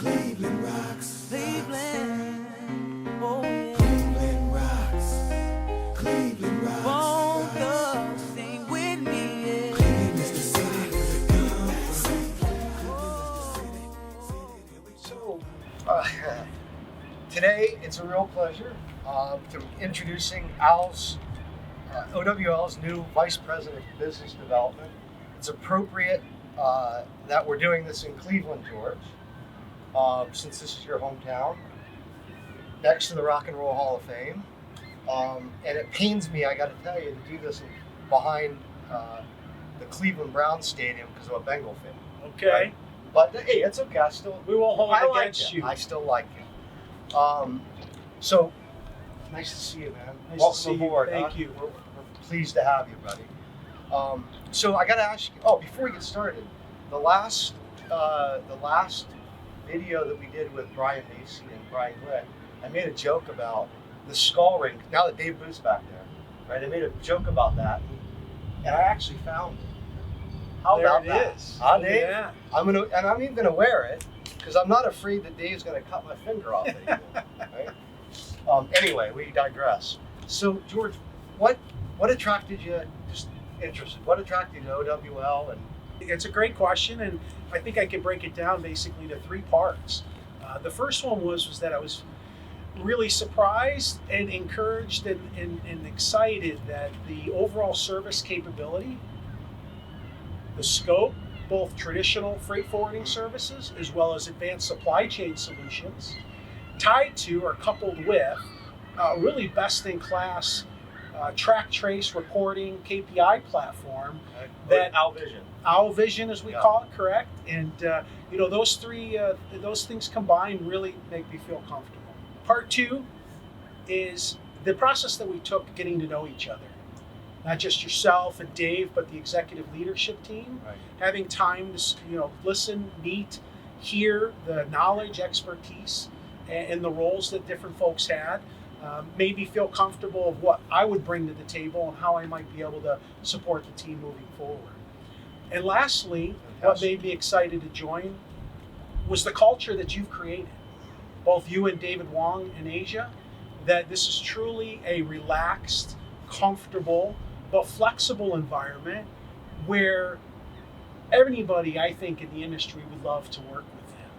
Cleveland rocks. Cleveland, oh yeah. Cleveland rocks. Cleveland rocks. Won't go sing with me, yeah. Cleveland is the city where it comes. So, today it's a real pleasure to introducing OWL's new Vice President of Business Development. It's appropriate that we're doing this in Cleveland, George, since this is your hometown, next to the Rock and Roll Hall of Fame. And it pains me, I got to tell you, to do this behind the Cleveland Browns Stadium because I'm a Bengal fan. Okay. Right? But hey, it's okay. We won't hold I it like against you. you. I still like you. So nice to see you, man. Nice Welcome to see you. aboard. Thank you. We're pleased to have you, buddy. So I got to ask you. Oh, before we get started, the last video that we did with Brian Macy and Brian Glenn, I made a joke about the skull ring. Now that Dave Booth's back there, right? I made a joke about that, and I actually found it. How There about it that? is. Huh, Oh, Dave? yeah. I'm even gonna wear it because I'm not afraid that Dave's gonna cut my finger off anymore. Right? Anyway, we digress. So George, what attracted you? Just interested. What attracted you to OWL? And It's a great question, and I think I can break it down basically to three parts. The first one was that I was really surprised and encouraged and excited that the overall service capability, the scope, both traditional freight forwarding services as well as advanced supply chain solutions, tied to or coupled with a really best-in-class track trace reporting KPI platform that Alvision. Owl Vision, as we Yeah. call it, correct? And those things combined really make me feel comfortable. Part two is the process that we took getting to know each other. Not just yourself and Dave, but the executive leadership team. Right. Having time to listen, meet, hear the knowledge, expertise, and the roles that different folks had. Made me feel comfortable of what I would bring to the table and how I might be able to support the team moving forward. And lastly, what made me excited to join was the culture that you've created, both you and David Wong in Asia, that this is truly a relaxed, comfortable, but flexible environment where everybody, I think, in the industry would love to work with them.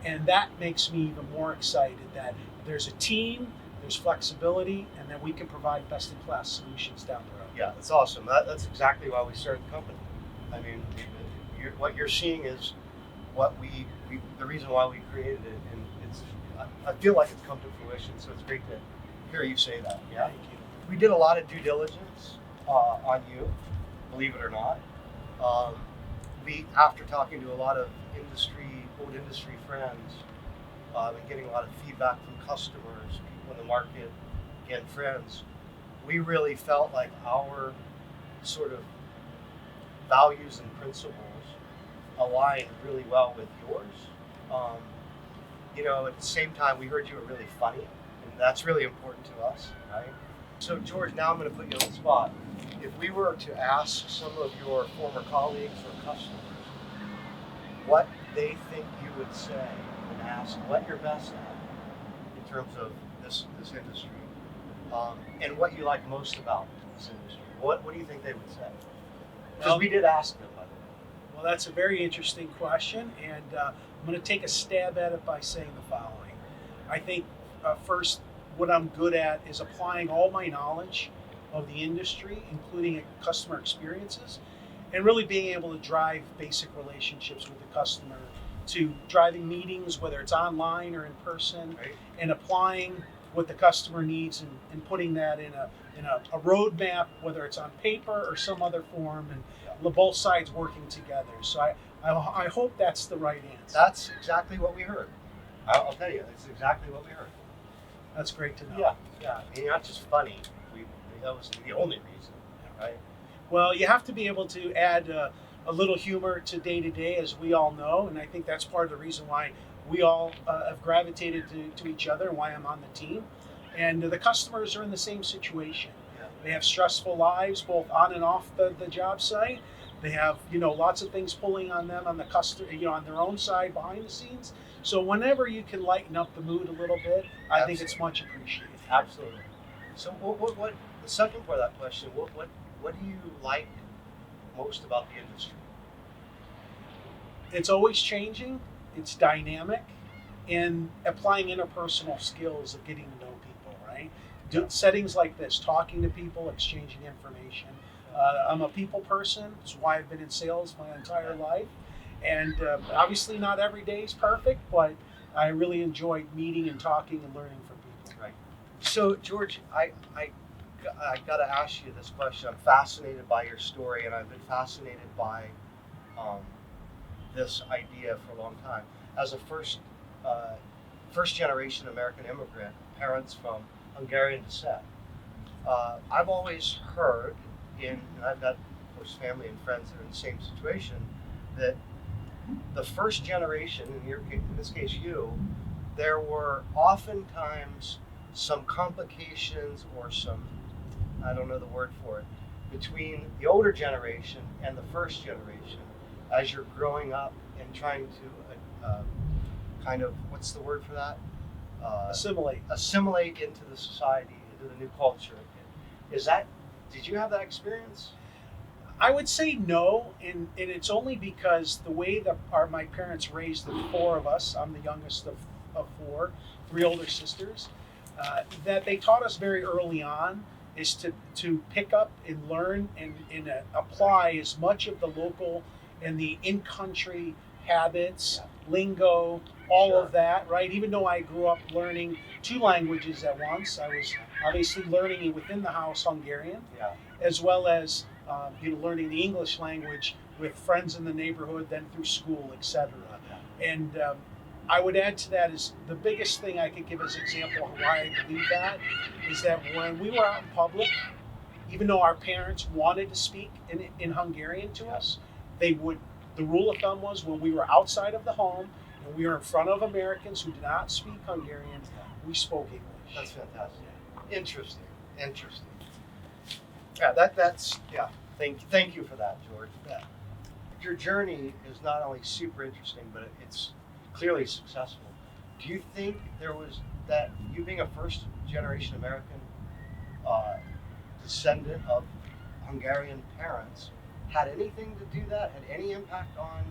And that makes me even more excited that there's a team, there's flexibility, and that we can provide best-in-class solutions down the road. Yeah, that's awesome. That's exactly why we started the company. I mean, what you're seeing is what the reason why we created it, and I feel like it's come to fruition. So it's great to hear you say that. Yeah. Thank you. We did a lot of due diligence on you, believe it or not. After talking to a lot of old industry friends, and getting a lot of feedback from customers, people in the market, again, friends, we really felt like our sort of values and principles aligned really well with yours. At the same time, we heard you were really funny, and that's really important to us, right? So, George, now I'm going to put you on the spot. If we were to ask some of your former colleagues or customers what they think you would say and ask what you're best at in terms of this industry, and what you like most about this industry, what do you think they would say? Because we did ask them, by the way. Well, that's a very interesting question, and I'm going to take a stab at it by saying the following. I think first, what I'm good at is applying all my knowledge of the industry, including customer experiences, and really being able to drive basic relationships with the customer, to driving meetings, whether it's online or in person, Right. and applying what the customer needs and putting that in a roadmap, whether it's on paper or some other form, and both sides working together. So I hope that's the right answer. That's exactly what we heard. I'll tell you, that's exactly what we heard. That's great to know. Yeah. I mean, not just funny. That was the only reason, right? Well, you have to be able to add a little humor to day to day, as we all know, and I think that's part of the reason why we all have gravitated to each other and why I'm on the team. And the customers are in the same situation. Yeah. They have stressful lives, both on and off the job site, They have, lots of things pulling on them on the on their own side behind the scenes. So whenever you can lighten up the mood a little bit, I think it's much appreciated. Absolutely. So what the second part of that question, what do you like most about the industry? It's always changing. It's dynamic, and applying interpersonal skills of getting to know people. Right? Settings like this, talking to people, exchanging information. I'm a people person. That's why I've been in sales my entire life. And obviously not every day is perfect, but I really enjoy meeting and talking and learning from people. Right. So George, I got to ask you this question. I'm fascinated by your story, and I've been fascinated by this idea for a long time. As a first generation American immigrant, parents from Hungarian descent, I've always heard, and I've got, of course, family and friends that are in the same situation, that the first generation, in this case you, there were oftentimes some complications or some, I don't know the word for it, between the older generation and the first generation as you're growing up and trying to kind of, what's the word for that? Assimilate into the society, into the new culture. Did you have that experience? I would say no, and it's only because the way that my parents raised the four of us, I'm the youngest of four, three older sisters, that they taught us very early on is to pick up and learn and apply as much of the local and the in-country habits, lingo, all of that, right? Even though I grew up learning two languages at once, I was obviously learning within the house Hungarian, as well as learning the English language with friends in the neighborhood, then through school, etc. And I would add to that is the biggest thing I could give as an example of why I believe that is that when we were out in public, even though our parents wanted to speak in Hungarian to us, they would. The rule of thumb was when we were outside of the home and we were in front of Americans who did not speak Hungarian, we spoke English. That's fantastic. Interesting. Yeah, Thank you for that, George. Yeah. Your journey is not only super interesting, but it's clearly successful. Do you think there was that you being a first generation American descendant of Hungarian parents had anything to do that? Had any impact on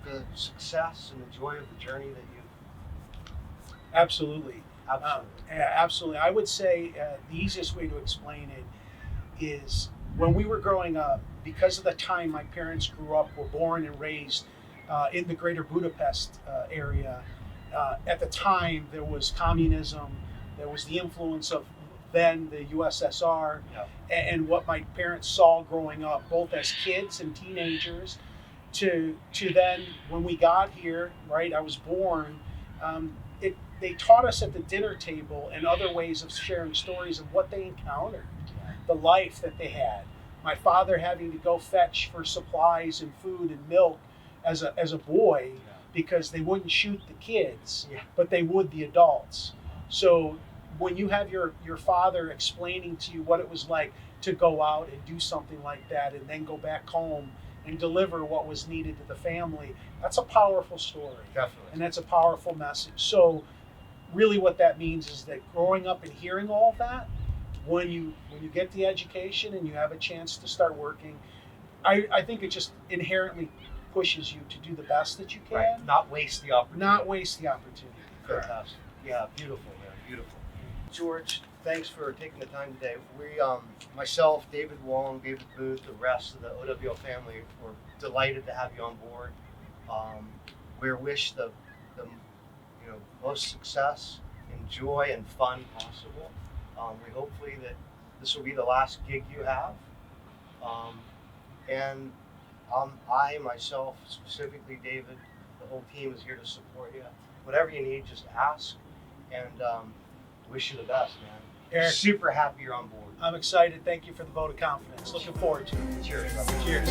the success and the joy of the journey that you? Absolutely. Absolutely. Absolutely. I would say the easiest way to explain it is when we were growing up, because of the time my parents grew up, were born and raised in the greater Budapest area. At the time, there was communism, there was the influence of then the USSR, and what my parents saw growing up, both as kids and teenagers, to then when we got here, right, I was born, they taught us at the dinner table and other ways of sharing stories of what they encountered, the life that they had. My father having to go fetch for supplies and food and milk as a boy because they wouldn't shoot the kids, but they would the adults. So when you have your father explaining to you what it was like to go out and do something like that and then go back home and deliver what was needed to the family, that's a powerful story. Definitely. And that's a powerful message. So really what that means is that growing up and hearing all that, when you get the education and you have a chance to start working, I think it just inherently pushes you to do the best that you can. Right. Not waste the opportunity. Not waste the opportunity. Fantastic. Yeah, beautiful, man. Beautiful. George, thanks for taking the time today. We, myself, David Wong, David Booth, the rest of the OWL family, were delighted to have you on board. We wish the most success and joy and fun possible. We hopefully that this will be the last gig you have. And I, myself, specifically David, the whole team is here to support you. Whatever you need, just ask. And wish you the best, man. Eric, super happy you're on board. I'm excited. Thank you for the vote of confidence. Looking forward to it. Cheers, brother. Cheers.